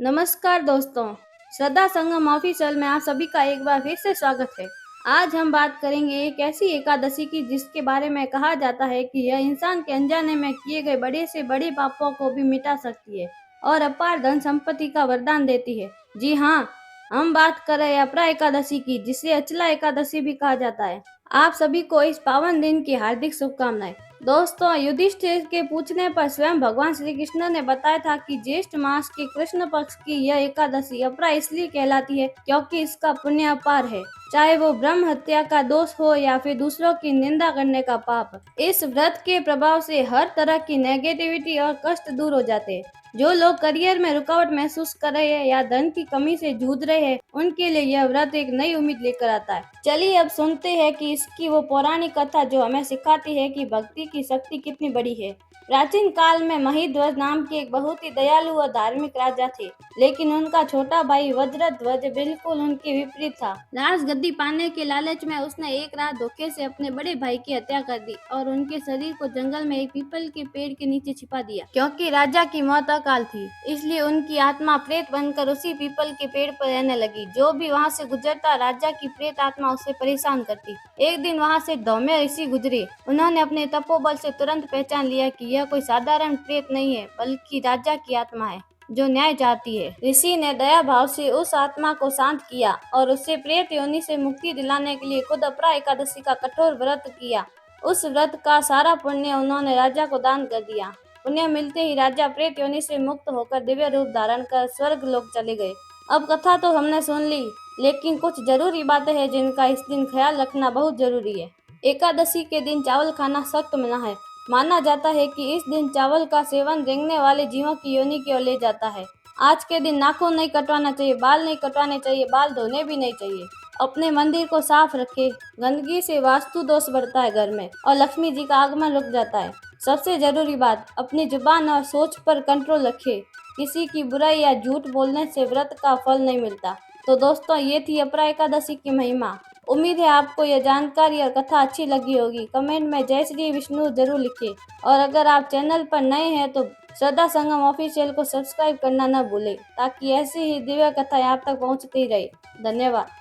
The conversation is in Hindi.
नमस्कार दोस्तों, श्रद्धा संगम ऑफिशियल में आप सभी का एक बार फिर से स्वागत है। आज हम बात करेंगे एक ऐसी एकादशी की जिसके बारे में कहा जाता है कि यह इंसान के अनजाने में किए गए बड़े से बड़े पापों को भी मिटा सकती है और अपार धन संपत्ति का वरदान देती है। जी हाँ, हम बात कर रहे हैं अपरा एकादशी की, जिसे अचला एकादशी भी कहा जाता है। आप सभी को इस पावन दिन की हार्दिक शुभकामनाएं। दोस्तों, युधिष्ठिर के पूछने पर स्वयं भगवान श्री कृष्ण ने बताया था कि ज्येष्ठ मास के कृष्ण पक्ष की यह एकादशी अपरा इसलिए कहलाती है क्योंकि इसका पुण्य अपार है, चाहे वो ब्रह्म हत्या का दोष हो या फिर दूसरों की निंदा करने का पाप। इस व्रत के प्रभाव से हर तरह की नेगेटिविटी और कष्ट दूर हो जाते हैं। जो लोग करियर में रुकावट महसूस कर रहे हैं या धन की कमी से जूझ रहे हैं, उनके लिए यह व्रत एक नई उम्मीद लेकर आता है। चलिए अब सुनते हैं कि इसकी वो पौराणिक कथा जो हमें सिखाती है कि भक्ति की शक्ति कितनी बड़ी है। प्राचीन काल में महिध्वज नाम के एक बहुत ही दयालु और धार्मिक राजा थे, लेकिन उनका छोटा भाई वज्रध्वज बिल्कुल उनके विपरीत था। राजगद्दी पाने के लालच में उसने एक रात धोखे से अपने बड़े भाई की हत्या कर दी और उनके शरीर को जंगल में एक पीपल के पेड़ के नीचे छिपा दिया। क्योंकि राजा की मौत अकाल थी, इसलिए उनकी आत्मा प्रेत बनकर उसी पीपल के पेड़ पर रहने लगी। जो भी वहां से गुजरता, राजा की प्रेत आत्मा उसे परेशान करती। एक दिन वहां से धौम्य ऋषि गुजरे। उन्होंने अपने तपोबल से तुरंत पहचान लिया कि यह कोई साधारण प्रेत नहीं है, बल्कि राजा की आत्मा है जो न्याय चाहती है। ऋषि ने दया भाव से उस आत्मा को शांत किया और उससे प्रेत योनि से मुक्ति दिलाने के लिए खुद अपरा एकादशी का कठोर व्रत किया। उस व्रत का सारा पुण्य उन्होंने राजा को दान कर दिया। पुण्य मिलते ही राजा प्रेत योनि से मुक्त होकर दिव्य रूप धारण कर स्वर्ग लोक चले गए। अब कथा तो हमने सुन ली, लेकिन कुछ जरूरी बातें हैं जिनका इस दिन ख्याल रखना बहुत जरूरी है। एकादशी के दिन चावल खाना सख्त मना है। माना जाता है कि इस दिन चावल का सेवन रेंगने वाले जीवों की योनि की ओर ले जाता है। आज के दिन नाखून नहीं कटवाना चाहिए, बाल नहीं कटवाने चाहिए, बाल धोने भी नहीं चाहिए। अपने मंदिर को साफ रखें। गंदगी से वास्तु दोष बढ़ता है घर में और लक्ष्मी जी का आगमन रुक जाता है। सबसे जरूरी बात, अपनी जुबान और सोच पर कंट्रोल रखें। किसी की बुराई या झूठ बोलने से व्रत का फल नहीं मिलता। तो दोस्तों, ये थी अपरा एकादशी की महिमा। उम्मीद है आपको यह जानकारी और कथा अच्छी लगी होगी। कमेंट में जय श्री विष्णु जरूर लिखें और अगर आप चैनल पर नए हैं तो श्रद्धा संगम ऑफिशियल को सब्सक्राइब करना न भूलें, ताकि ऐसी ही दिव्य कथाएं आप तक पहुंचती रहे। धन्यवाद।